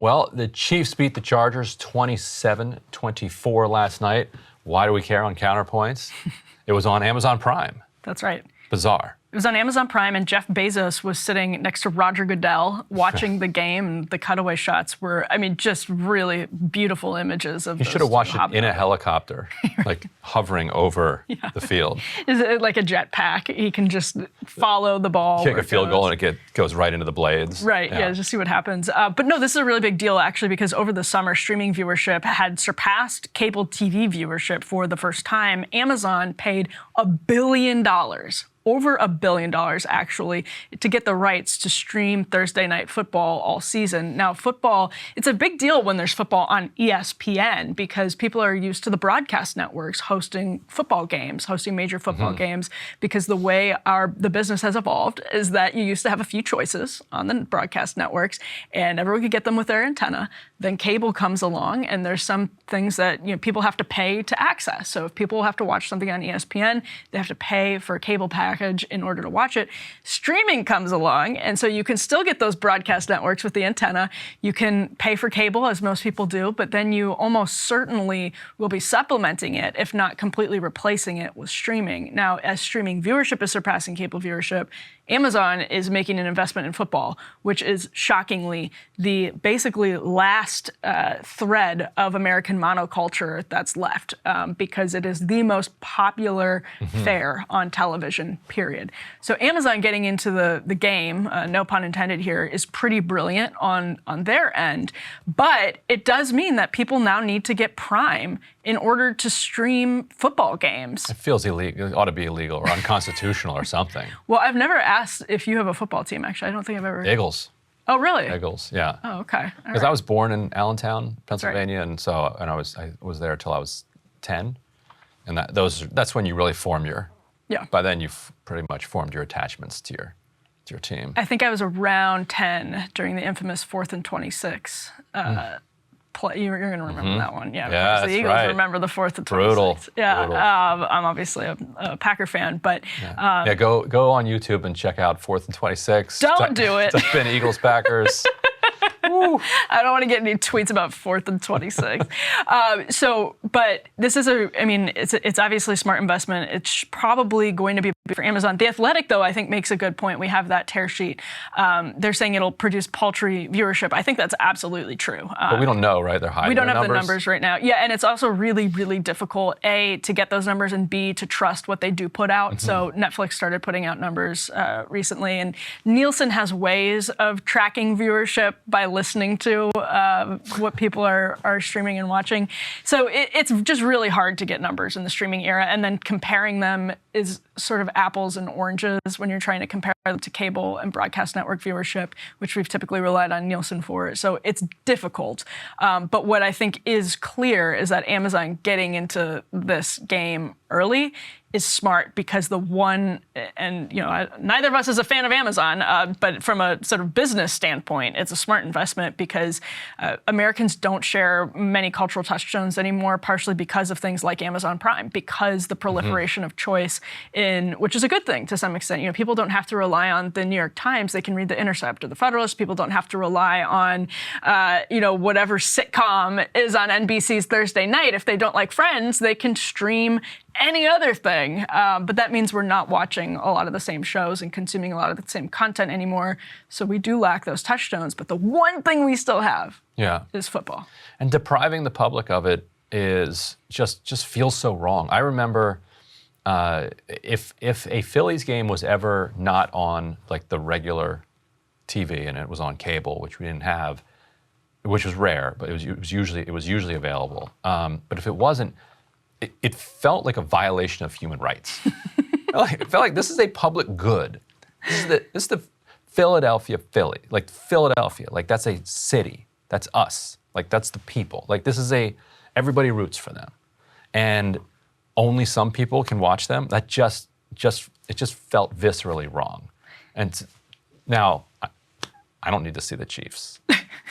Well, the Chiefs beat the Chargers 27-24 last night. Why do we care on Counterpoints? It was on Amazon Prime. That's right. Bizarre. It was on Amazon Prime, and Jeff Bezos was sitting next to Roger Goodell watching the game. And the cutaway shots were, I mean, just really beautiful images of. You should have watched it in a helicopter, like hovering over the field. Is it like a jetpack? He can just follow the ball. Kick a field goal and it goes right into the blades. Right, yeah, just see what happens. But no, this is a really big deal, actually, because over the summer, streaming viewership had surpassed cable TV viewership for the first time. Amazon paid $1 billion. Over $1 billion, actually, to get the rights to stream Thursday Night Football all season. Now, football, it's a big deal when there's football on ESPN because people are used to the broadcast networks hosting football games, hosting major football games, because the way the business has evolved is that you used to have a few choices on the broadcast networks, and everyone could get them with their antenna. Then cable comes along, and there's some things that people have to pay to access. So if people have to watch something on ESPN, they have to pay for a cable package in order to watch it. Streaming comes along, and so you can still get those broadcast networks with the antenna. You can pay for cable, as most people do, but then you almost certainly will be supplementing it, if not completely replacing it, with streaming. Now, as streaming viewership is surpassing cable viewership, Amazon is making an investment in football, which is shockingly the basically last thread of American monoculture that's left, because it is the most popular fare on television, period. So Amazon getting into the game, no pun intended here, is pretty brilliant on their end. But it does mean that people now need to get Prime in order to stream football games. It feels illegal. It ought to be illegal or unconstitutional or something. Well, I've never asked if you have a football team, actually. I don't think I've ever. Eagles. Oh, really? Eagles, yeah. Oh, okay. Because I was born in Allentown, Pennsylvania, and I was there till I was 10, and that's when you really form your. Yeah. By then, you've pretty much formed your attachments to your team. I think I was around 10 during the infamous 4th and 26. You're going to remember that one, yeah. Yeah, the Eagles remember the 4th and 26. Brutal. Yeah, brutal. I'm obviously a Packer fan, but go on YouTube and check out 4th and 26. Don't do it. Type in Eagles Packers. I don't want to get any tweets about 4th and 26. But this is it's obviously a smart investment. It's probably going to be for Amazon. The Athletic, though, I think makes a good point. We have that tear sheet. They're saying it'll produce paltry viewership. I think that's absolutely true. But we don't know, right? They're hiding We don't have numbers. the numbers right now. Yeah, and it's also really, really difficult, A, to get those numbers, and B, to trust what they do put out. So Netflix started putting out numbers recently, and Nielsen has ways of tracking viewership by listening to what people are streaming and watching. So it's just really hard to get numbers in the streaming era, and then comparing them is sort of apples and oranges when you're trying to compare them to cable and broadcast network viewership, which we've typically relied on Nielsen for. So it's difficult. But what I think is clear is that Amazon getting into this game early is smart, because neither of us is a fan of Amazon, but from a sort of business standpoint, it's a smart investment, because Americans don't share many cultural touchstones anymore, partially because of things like Amazon Prime, because the proliferation of choice which is a good thing to some extent. People don't have to rely on the New York Times. They can read The Intercept or The Federalist. People don't have to rely on, whatever sitcom is on NBC's Thursday night. If they don't like Friends, they can stream any other thing. But that means we're not watching a lot of the same shows and consuming a lot of the same content anymore. So we do lack those touchstones. But the one thing we still have is football. And depriving the public of it is just feels so wrong. I remember if a Phillies game was ever not on like the regular TV and it was on cable, which we didn't have, which was rare, but it was usually available. But if it wasn't, it felt like a violation of human rights. It felt like this is a public good. This is the Philadelphia Philly, like Philadelphia, like that's a city, that's us, like that's the people, like this is everybody roots for them, and only some people can watch them. That just felt viscerally wrong. And now I don't need to see the Chiefs.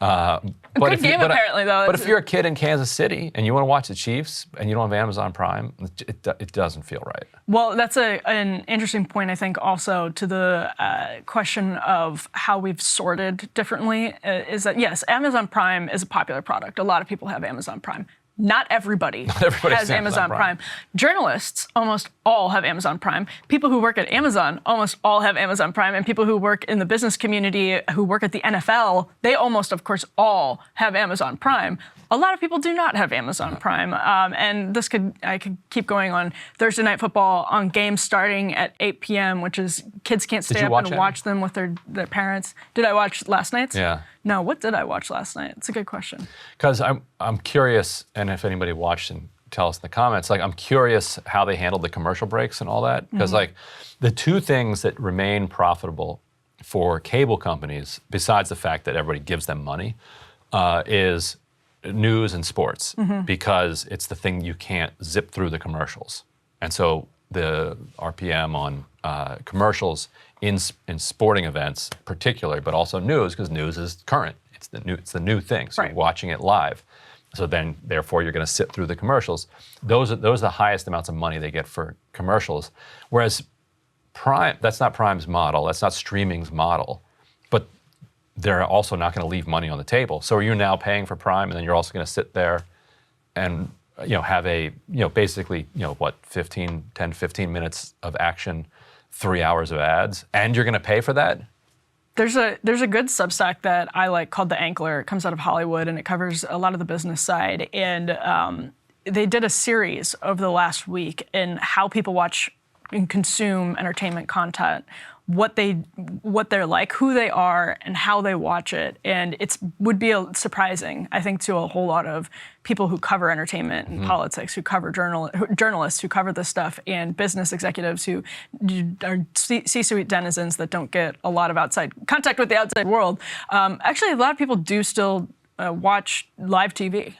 Good game, apparently, though. But if you're a kid in Kansas City and you want to watch the Chiefs and you don't have Amazon Prime, it doesn't feel right. Well, that's an interesting point, I think, also to the question of how we've sorted differently, is that, yes, Amazon Prime is a popular product. A lot of people have Amazon Prime. Not everybody has Amazon Prime. Journalists almost all have Amazon Prime. People who work at Amazon almost all have Amazon Prime. And people who work in the business community, who work at the NFL, they almost, of course, all have Amazon Prime. A lot of people do not have Amazon Prime. And I could keep going on Thursday Night Football on games starting at 8 p.m., which is kids can't stay up and watch them with their parents. Did I watch last night's? Yeah. No, what did I watch last night? It's a good question. Because I'm curious, and if anybody watched, and tell us in the comments, like I'm curious how they handled the commercial breaks and all that. Because like the two things that remain profitable for cable companies, besides the fact that everybody gives them money, is news and sports, because it's the thing you can't zip through the commercials. And so the RPM on commercials in sporting events particularly, but also news, because news is current. It's the new thing. So you're watching it live. So then, therefore, you're going to sit through the commercials. Those are the highest amounts of money they get for commercials. Whereas Prime, that's not Prime's model. That's not streaming's model. But they're also not going to leave money on the table. So are you now paying for Prime, and then you're also going to sit there and have a basically 10, 15 minutes of action, 3 hours of ads, and you're going to pay for that? There's a good Substack that I like called The Ankler. It comes out of Hollywood, and it covers a lot of the business side. And they did a series over the last week in how people watch and consume entertainment content, what they're like, who they are, and how they watch it. And it would be surprising, I think, to a whole lot of people who cover entertainment and politics, who cover journalists who cover this stuff, and business executives who are C-suite denizens that don't get a lot of outside contact with the outside world. Actually, a lot of people do still watch live TV.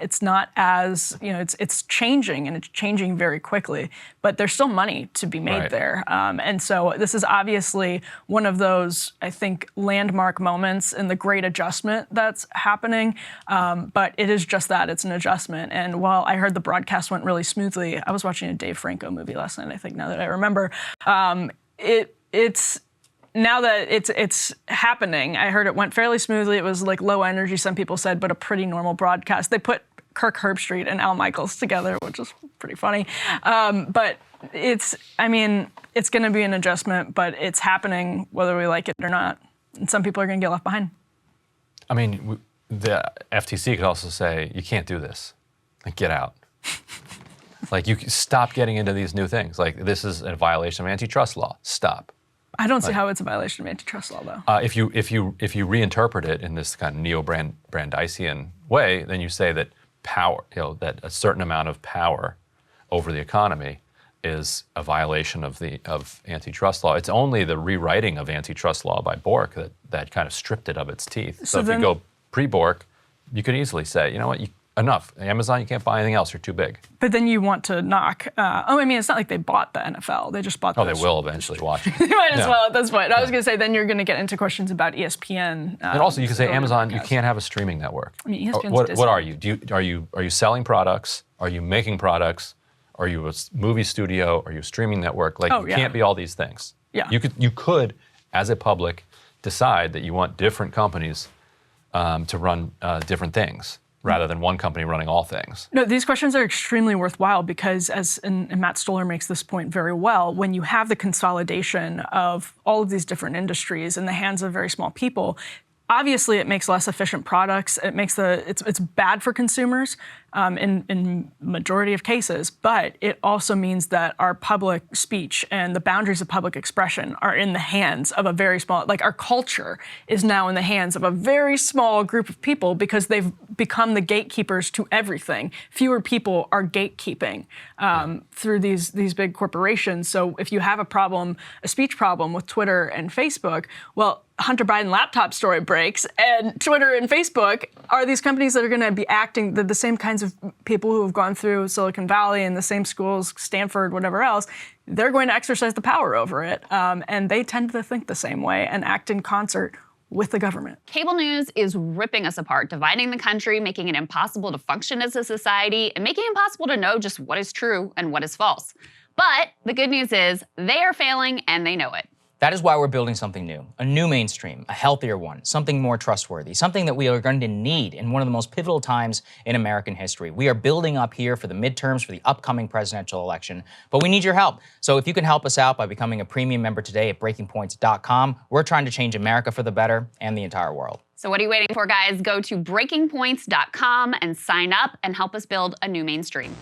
It's not as, it's changing, and it's changing very quickly, but there's still money to be made there. And so this is obviously one of those, I think, landmark moments in the great adjustment that's happening. But it is just that, it's an adjustment. And while I heard the broadcast went really smoothly, I was watching a Dave Franco movie last night, I think, now that I remember. Now that it's happening, I heard it went fairly smoothly. It was like low energy, some people said, but a pretty normal broadcast. They put Kirk Herbstreit and Al Michaels together, which is pretty funny. But it's going to be an adjustment, but it's happening whether we like it or not. And some people are going to get left behind. I mean, the FTC could also say, you can't do this. Like, get out. Like, you stop getting into these new things. Like, this is a violation of antitrust law. Stop. I don't see how it's a violation of antitrust law, though. If you reinterpret it in this kind of neo-Brandeisian way, then you say that power, that a certain amount of power over the economy is a violation of antitrust law. It's only the rewriting of antitrust law by Bork that kind of stripped it of its teeth. So if you go pre-Bork, you could easily say, you know what, enough. Amazon, you can't buy anything else. You're too big. But then you want to knock. It's not like they bought the NFL. They just bought. They will eventually watch it. They might as well at this point. I was going to say, then you're going to get into questions about ESPN. And also, you can say Amazon, you can't have a streaming network. I mean, ESPN's what are you? Are you selling products? Are you making products? Are you a movie studio? Are you a streaming network? You can't be all these things. Yeah. You could, as a public, decide that you want different companies to run different things, rather than one company running all things. No, these questions are extremely worthwhile because, and Matt Stoller makes this point very well, when you have the consolidation of all of these different industries in the hands of very small people, obviously it makes less efficient products. It makes it's bad for consumers in majority of cases, but it also means that our public speech and the boundaries of public expression are in the hands of a very small, our culture is now in the hands of a very small group of people because they've become the gatekeepers to everything. Fewer people are gatekeeping through these big corporations. So if you have a speech problem with Twitter and Facebook, well, Hunter Biden laptop story breaks, and Twitter and Facebook are these companies that are going to be acting the same kinds of people who have gone through Silicon Valley and the same schools, Stanford, whatever else. They're going to exercise the power over it, and they tend to think the same way and act in concert with the government. Cable news is ripping us apart, dividing the country, making it impossible to function as a society, and making it impossible to know just what is true and what is false. But the good news is they are failing and they know it. That is why we're building something new, a new mainstream, a healthier one, something more trustworthy, something that we are going to need in one of the most pivotal times in American history. We are building up here for the midterms, for the upcoming presidential election, but we need your help. So if you can help us out by becoming a premium member today at breakingpoints.com, we're trying to change America for the better and the entire world. So what are you waiting for, guys? Go to breakingpoints.com and sign up and help us build a new mainstream.